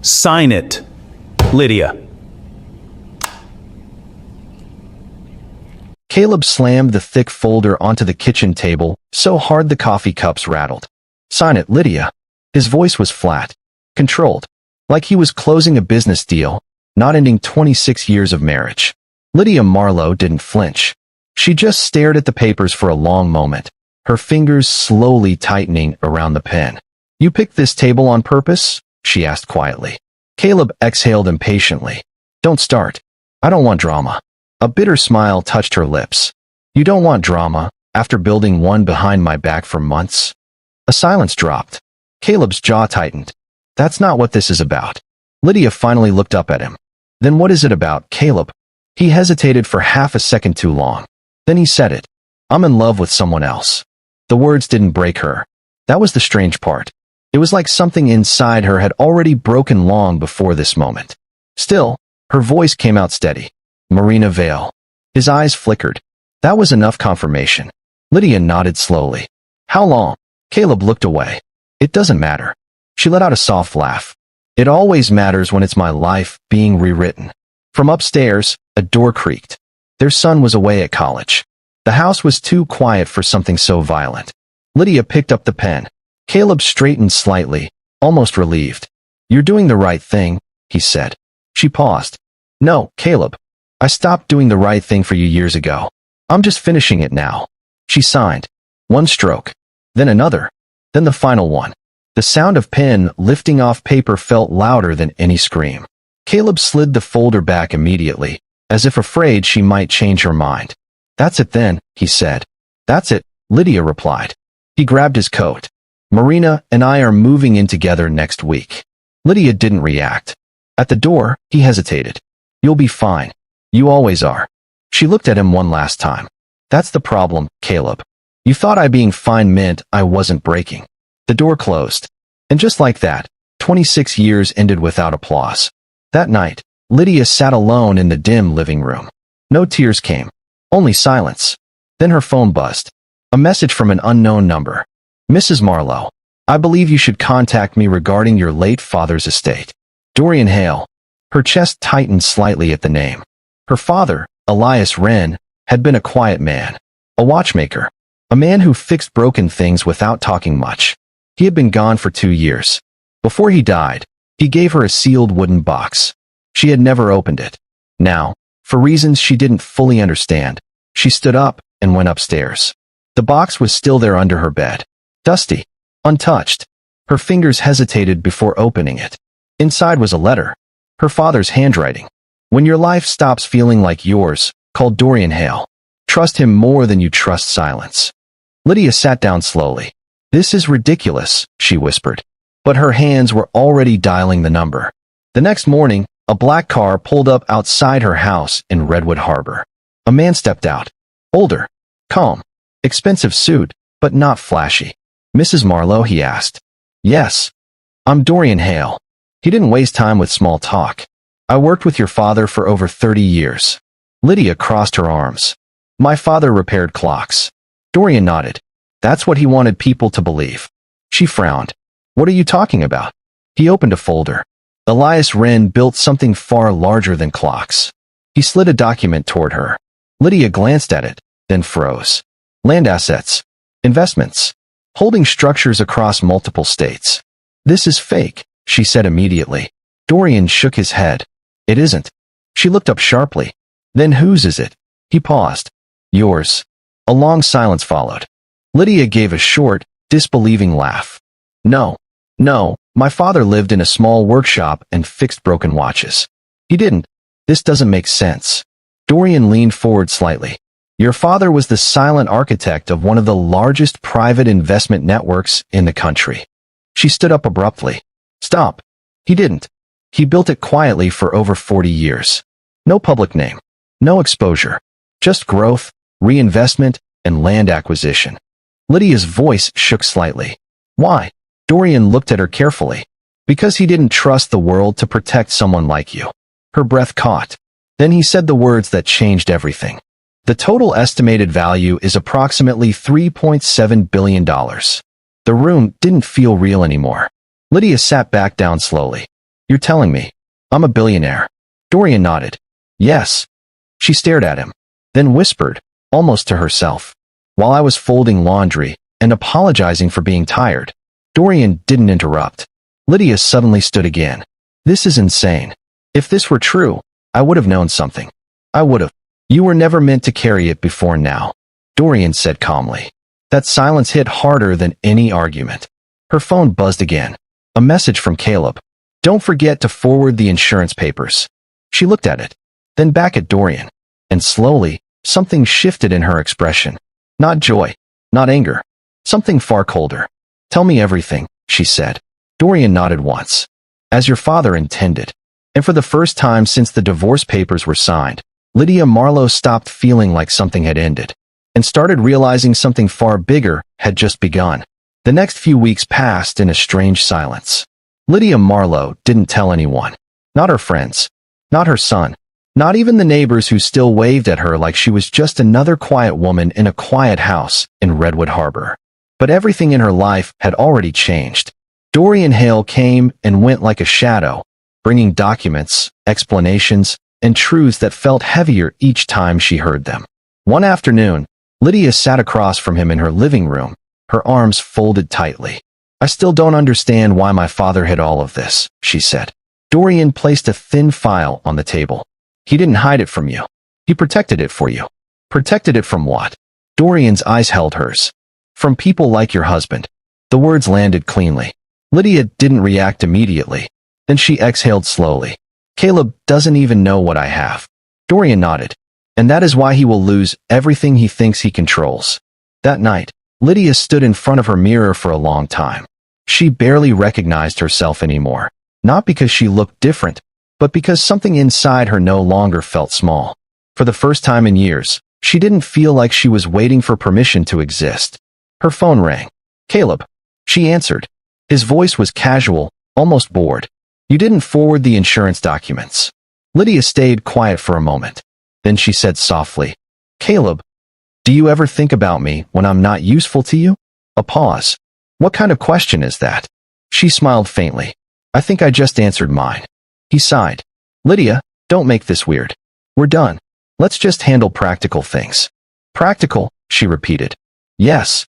Sign it, Lydia. Caleb slammed the thick folder onto the kitchen table so hard the coffee cups rattled. Sign it, Lydia. His voice was flat, controlled, like he was closing a business deal, not ending 26 years of marriage. Lydia Marlowe didn't flinch. She just stared at the papers for a long moment, her fingers slowly tightening around the pen. You picked this table on purpose? She asked quietly. Caleb exhaled impatiently. Don't start. I don't want drama. A bitter smile touched her lips. You don't want drama, after building one behind my back for months? A silence dropped. Caleb's jaw tightened. That's not what this is about. Lydia finally looked up at him. Then what is it about, Caleb? He hesitated for half a second too long. Then he said it. I'm in love with someone else. The words didn't break her. That was the strange part. It was like something inside her had already broken long before this moment. Still, her voice came out steady. Marina Vale. His eyes flickered. That was enough confirmation. Lydia nodded slowly. How long? Caleb looked away. It doesn't matter. She let out a soft laugh. It always matters when it's my life being rewritten. From upstairs, a door creaked. Their son was away at college. The house was too quiet for something so violent. Lydia picked up the pen. Caleb straightened slightly, almost relieved. You're doing the right thing, he said. She paused. No, Caleb. I stopped doing the right thing for you years ago. I'm just finishing it now. She signed. One stroke. Then another. Then the final one. The sound of pen lifting off paper felt louder than any scream. Caleb slid the folder back immediately, as if afraid she might change her mind. That's it then, he said. That's it, Lydia replied. He grabbed his coat. Marina and I are moving in together next week. Lydia didn't react. At the door, he hesitated. You'll be fine. You always are. She looked at him one last time. That's the problem, Caleb. You thought I being fine meant I wasn't breaking. The door closed. And just like that, 26 years ended without applause. That night, Lydia sat alone in the dim living room. No tears came. Only silence. Then her phone buzzed. A message from an unknown number. Mrs. Marlowe, I believe you should contact me regarding your late father's estate. Dorian Hale. Her chest tightened slightly at the name. Her father, Elias Wren, had been a quiet man. A watchmaker. A man who fixed broken things without talking much. He had been gone for 2 years. Before he died, he gave her a sealed wooden box. She had never opened it. Now, for reasons she didn't fully understand, she stood up and went upstairs. The box was still there under her bed. Dusty. Untouched. Her fingers hesitated before opening it. Inside was a letter. Her father's handwriting. When your life stops feeling like yours, call Dorian Hale. Trust him more than you trust silence. Lydia sat down slowly. This is ridiculous, she whispered. But her hands were already dialing the number. The next morning, a black car pulled up outside her house in Redwood Harbor. A man stepped out. Older. Calm. Expensive suit, but not flashy. Mrs. Marlowe, he asked. Yes. I'm Dorian Hale. He didn't waste time with small talk. I worked with your father for over 30 years. Lydia crossed her arms. My father repaired clocks. Dorian nodded. That's what he wanted people to believe. She frowned. What are you talking about? He opened a folder. Elias Wren built something far larger than clocks. He slid a document toward her. Lydia glanced at it, then froze. Land assets. Investments. Holding structures across multiple states. This is fake, she said immediately. Dorian shook his head. It isn't. She looked up sharply. Then whose is it? He paused. Yours. A long silence followed. Lydia gave a short, disbelieving laugh. No. No, my father lived in a small workshop and fixed broken watches. He didn't. This doesn't make sense. Dorian leaned forward slightly. Your father was the silent architect of one of the largest private investment networks in the country. She stood up abruptly. Stop. He didn't. He built it quietly for over 40 years. No public name. No exposure. Just growth, reinvestment, and land acquisition. Lydia's voice shook slightly. Why? Dorian looked at her carefully. Because he didn't trust the world to protect someone like you. Her breath caught. Then he said the words that changed everything. The total estimated value is approximately $3.7 billion. The room didn't feel real anymore. Lydia sat back down slowly. You're telling me I'm a billionaire? Dorian nodded. Yes. She stared at him, then whispered, almost to herself. While I was folding laundry and apologizing for being tired, Dorian didn't interrupt. Lydia suddenly stood again. This is insane. If this were true, I would have known something. I would have. You were never meant to carry it before now, Dorian said calmly. That silence hit harder than any argument. Her phone buzzed again. A message from Caleb. Don't forget to forward the insurance papers. She looked at it, then back at Dorian, and slowly, something shifted in her expression. Not joy, not anger, something far colder. Tell me everything, she said. Dorian nodded once. As your father intended. And for the first time since the divorce papers were signed, Lydia Marlowe stopped feeling like something had ended, and started realizing something far bigger had just begun. The next few weeks passed in a strange silence. Lydia Marlowe didn't tell anyone. Not her friends. Not her son. Not even the neighbors who still waved at her like she was just another quiet woman in a quiet house in Redwood Harbor. But everything in her life had already changed. Dorian Hale came and went like a shadow, bringing documents, explanations, and truths that felt heavier each time she heard them. One afternoon, Lydia sat across from him in her living room, her arms folded tightly. I still don't understand why my father hid all of this, she said. Dorian placed a thin file on the table. He didn't hide it from you. He protected it for you. Protected it from what? Dorian's eyes held hers. From people like your husband. The words landed cleanly. Lydia didn't react immediately. Then she exhaled slowly. Caleb doesn't even know what I have. Dorian nodded. And that is why he will lose everything he thinks he controls. That night, Lydia stood in front of her mirror for a long time. She barely recognized herself anymore. Not because she looked different, but because something inside her no longer felt small. For the first time in years, she didn't feel like she was waiting for permission to exist. Her phone rang. Caleb. She answered. His voice was casual, almost bored. You didn't forward the insurance documents. Lydia stayed quiet for a moment. Then she said softly, Caleb, do you ever think about me when I'm not useful to you? A pause. What kind of question is that? She smiled faintly. I think I just answered mine. He sighed. Lydia, don't make this weird. We're done. Let's just handle practical things. Practical, she repeated. Yes.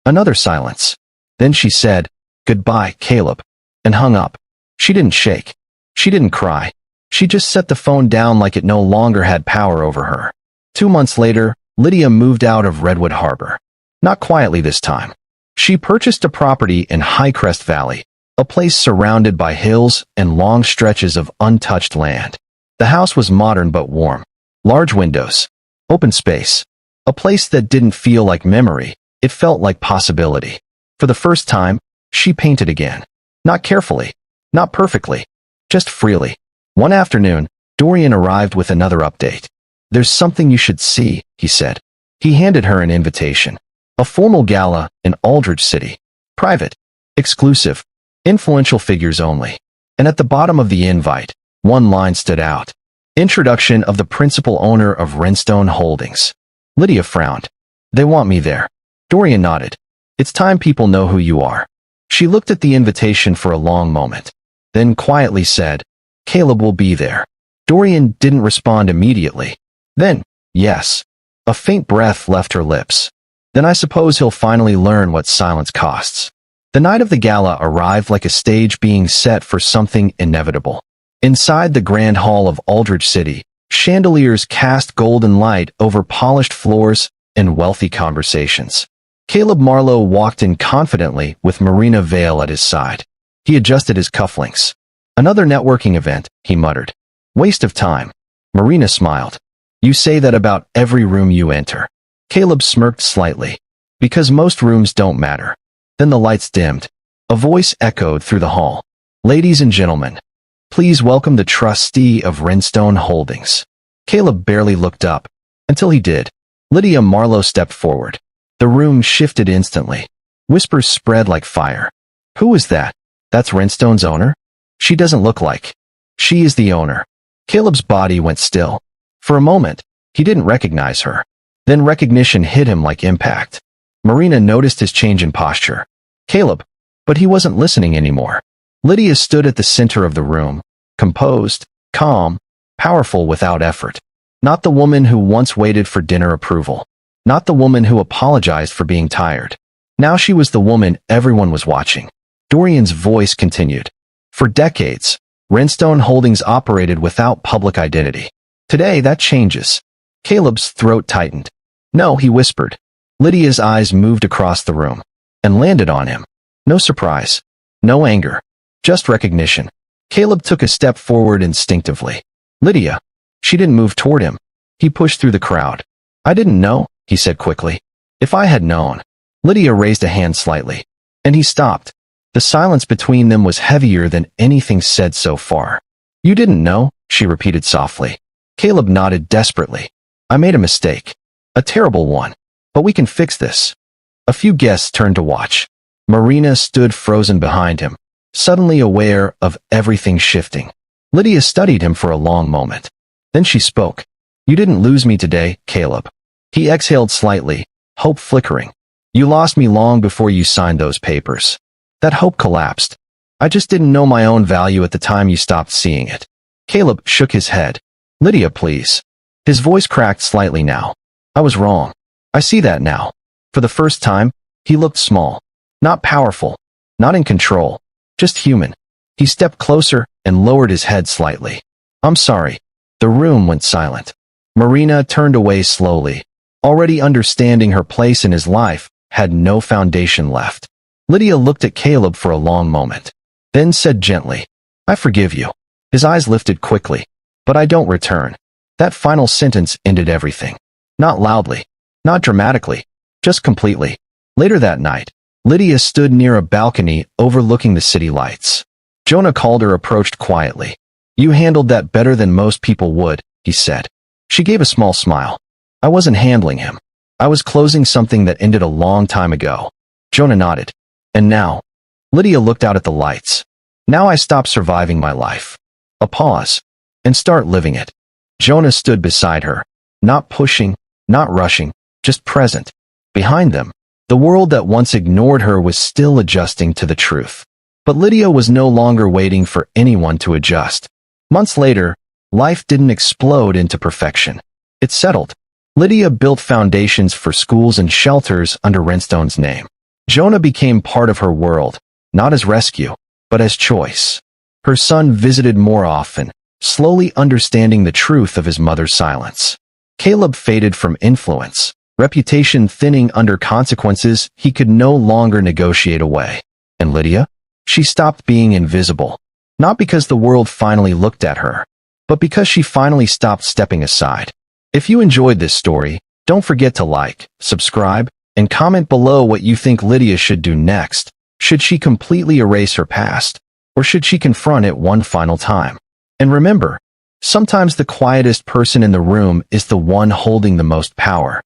Another silence. Then she said, Goodbye, Caleb, and hung up. She didn't shake. She didn't cry. She just set the phone down like it no longer had power over her. 2 months later, Lydia moved out of Redwood Harbor. Not quietly this time. She purchased a property in Highcrest Valley, a place surrounded by hills and long stretches of untouched land. The house was modern but warm. Large windows. Open space. A place that didn't feel like memory, it felt like possibility. For the first time, she painted again. Not carefully. Not perfectly. Just freely. One afternoon, Dorian arrived with another update. There's something you should see, he said. He handed her an invitation. A formal gala in Aldrich City. Private. Exclusive. Influential figures only. And at the bottom of the invite, one line stood out. Introduction of the principal owner of Renstone Holdings. Lydia frowned. They want me there. Dorian nodded. It's time people know who you are. She looked at the invitation for a long moment, then quietly said, Caleb will be there. Dorian didn't respond immediately. Then, yes. A faint breath left her lips. Then I suppose he'll finally learn what silence costs. The night of the gala arrived like a stage being set for something inevitable. Inside the grand hall of Aldrich City, chandeliers cast golden light over polished floors and wealthy conversations. Caleb Marlowe walked in confidently with Marina Vale at his side. He adjusted his cufflinks. Another networking event, he muttered. Waste of time. Marina smiled. You say that about every room you enter. Caleb smirked slightly. Because most rooms don't matter. Then the lights dimmed. A voice echoed through the hall. Ladies and gentlemen, please welcome the trustee of Renstone Holdings. Caleb barely looked up. Until he did. Lydia Marlowe stepped forward. The room shifted instantly. Whispers spread like fire. Who is that? That's Renstone's owner? She doesn't look like. She is the owner. Caleb's body went still. For a moment, he didn't recognize her. Then recognition hit him like impact. Marina noticed his change in posture. Caleb. But he wasn't listening anymore. Lydia stood at the center of the room, composed, calm, powerful without effort. Not the woman who once waited for dinner approval. Not the woman who apologized for being tired. Now she was the woman everyone was watching. Dorian's voice continued. For decades, Renstone Holdings operated without public identity. Today, that changes. Caleb's throat tightened. No, he whispered. Lydia's eyes moved across the room and landed on him. No surprise. No anger. Just recognition. Caleb took a step forward instinctively. Lydia. She didn't move toward him. He pushed through the crowd. I didn't know, he said quickly. If I had known. Lydia raised a hand slightly. And he stopped. The silence between them was heavier than anything said so far. You didn't know, she repeated softly. Caleb nodded desperately. I made a mistake. A terrible one. But we can fix this. A few guests turned to watch. Marina stood frozen behind him, suddenly aware of everything shifting. Lydia studied him for a long moment. Then she spoke. You didn't lose me today, Caleb. He exhaled slightly, hope flickering. You lost me long before you signed those papers. That hope collapsed. I just didn't know my own value at the time you stopped seeing it. Caleb shook his head. Lydia, please. His voice cracked slightly now. I was wrong. I see that now. For the first time, he looked small. Not powerful. Not in control. Just human. He stepped closer and lowered his head slightly. I'm sorry. The room went silent. Marina turned away slowly. Already understanding her place in his life had no foundation left. Lydia looked at Caleb for a long moment, then said gently, I forgive you. His eyes lifted quickly. But I don't return. That final sentence ended everything. Not loudly. Not dramatically. Just completely. Later that night, Lydia stood near a balcony overlooking the city lights. Jonah Calder approached quietly. You handled that better than most people would, he said. She gave a small smile. I wasn't handling him. I was closing something that ended a long time ago. Jonah nodded. And now? Lydia looked out at the lights. Now I stop surviving my life. A pause. And start living it. Jonah stood beside her. Not pushing, not rushing, just present. Behind them, the world that once ignored her was still adjusting to the truth. But Lydia was no longer waiting for anyone to adjust. Months later, life didn't explode into perfection. It settled. Lydia built foundations for schools and shelters under Renstone's name. Jonah became part of her world, not as rescue, but as choice. Her son visited more often, slowly understanding the truth of his mother's silence. Caleb faded from influence, reputation thinning under consequences he could no longer negotiate away. And Lydia? She stopped being invisible. Not because the world finally looked at her, but because she finally stopped stepping aside. If you enjoyed this story, don't forget to like, subscribe, and comment below what you think Lydia should do next. Should she completely erase her past, or should she confront it one final time? And remember, sometimes the quietest person in the room is the one holding the most power.